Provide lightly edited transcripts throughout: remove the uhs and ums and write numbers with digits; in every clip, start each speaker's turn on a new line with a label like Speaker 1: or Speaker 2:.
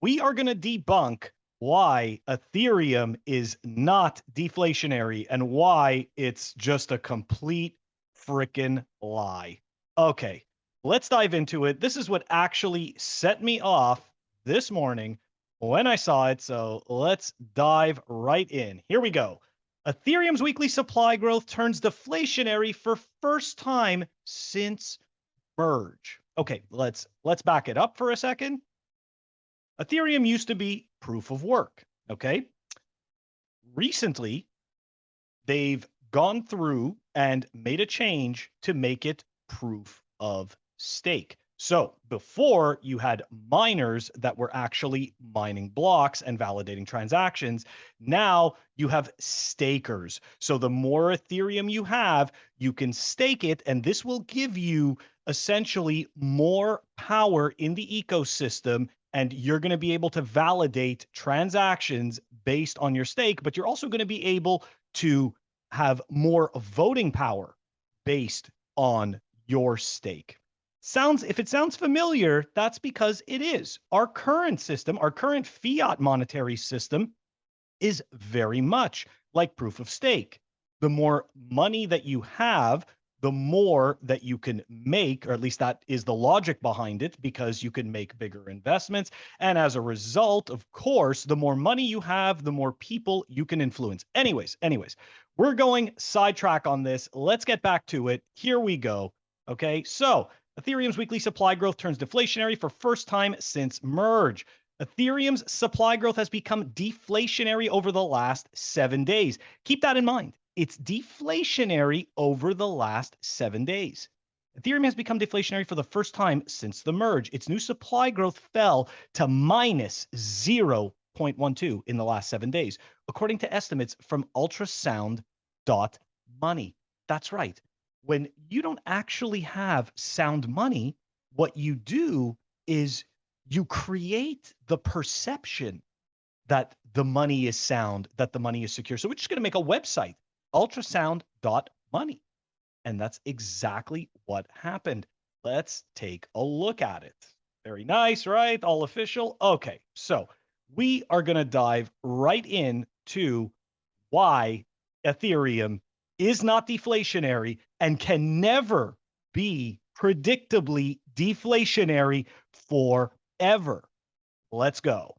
Speaker 1: we are going to debunk why Ethereum is not deflationary and why it's just a complete freaking lie. Okay, let's dive into it. This is what actually set me off this morning when I saw it. So let's dive right in. Here we go. Ethereum's weekly supply growth turns deflationary for first time since merge. Okay, let's back it up for a second. Ethereum used to be proof of work, okay? Recently, they've gone through and made a change to make it proof of stake. So before you had miners that were actually mining blocks and validating transactions. Now you have stakers. So the more Ethereum you have, you can stake it, and this will give you essentially more power in the ecosystem, and you're going to be able to validate transactions based on your stake, but you're also going to be able to have more voting power based on your stake. If it sounds familiar, that's because it is. Our current system, our current fiat monetary system is very much like proof of stake. The more money that you have, the more that you can make, or at least that is the logic behind it, because you can make bigger investments. And as a result, of course, the more money you have, the more people you can influence. Anyways, we're going sidetrack on this. Let's get back to it. Here we go. Okay, so Ethereum's weekly supply growth turns deflationary for first time since merge. Ethereum's supply growth has become deflationary over the last 7 days. Keep that in mind. It's deflationary over the last 7 days. Ethereum has become deflationary for the first time since the merge. Its new supply growth fell to minus 0.12 in the last 7 days, according to estimates from ultrasound.money. That's right. When you don't actually have sound money, what you do is you create the perception that the money is sound, that the money is secure. So we're just going to make a website, ultrasound.money. And that's exactly what happened. Let's take a look at it. Very nice, right? All official. Okay, so we are going to dive right into why Ethereum is not deflationary and can never be predictably deflationary forever. Let's go.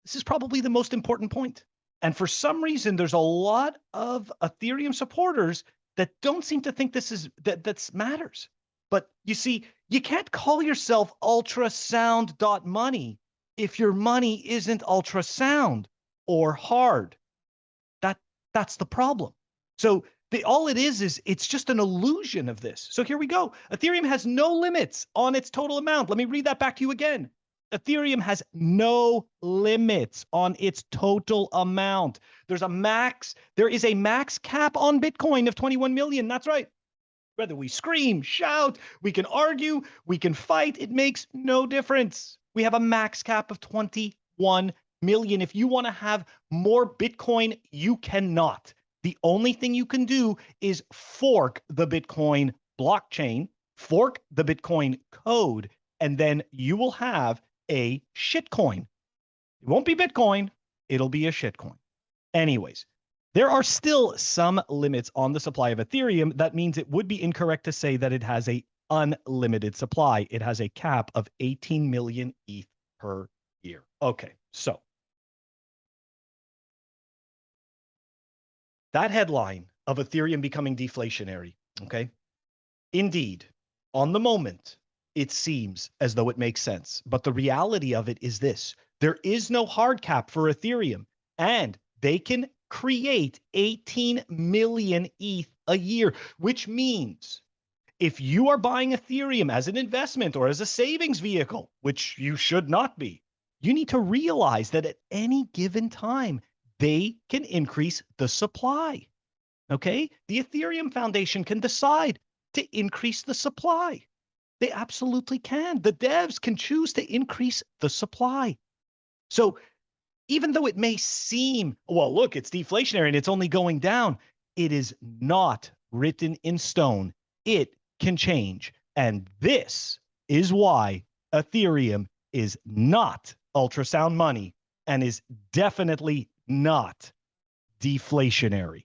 Speaker 1: This is probably the most important point. And for some reason, there's a lot of Ethereum supporters that don't seem to think that matters. But you see, you can't call yourself ultrasound.money if your money isn't ultrasound or hard. That's the problem. So all it is it's just an illusion of this. So here we go. Ethereum has no limits on its total amount. Let me read that back to you again. Ethereum has no limits on its total amount. There is a max cap on Bitcoin of 21 million. That's right. Whether we scream, shout, we can argue, we can fight, it makes no difference. We have a max cap of 21 million. If you want to have more Bitcoin, you cannot. The only thing you can do is fork the Bitcoin blockchain, fork the Bitcoin code, and then you will have a shitcoin. It won't be Bitcoin. It'll be a shitcoin. Anyways, there are still some limits on the supply of Ethereum. That means it would be incorrect to say that it has an unlimited supply. It has a cap of 18 million ETH per year. Okay, so that headline of Ethereum becoming deflationary, okay? Indeed, on the moment, it seems as though it makes sense. But the reality of it is this. There is no hard cap for Ethereum, and they can create 18 million ETH a year, which means if you are buying Ethereum as an investment or as a savings vehicle, which you should not be, you need to realize that at any given time, they can increase the supply. Okay? The Ethereum Foundation can decide to increase the supply. They absolutely can. The devs can choose to increase the supply. So even though it may seem, well, look, it's deflationary and it's only going down, it is not written in stone. It can change. And this is why Ethereum is not ultrasound money and is definitely not deflationary.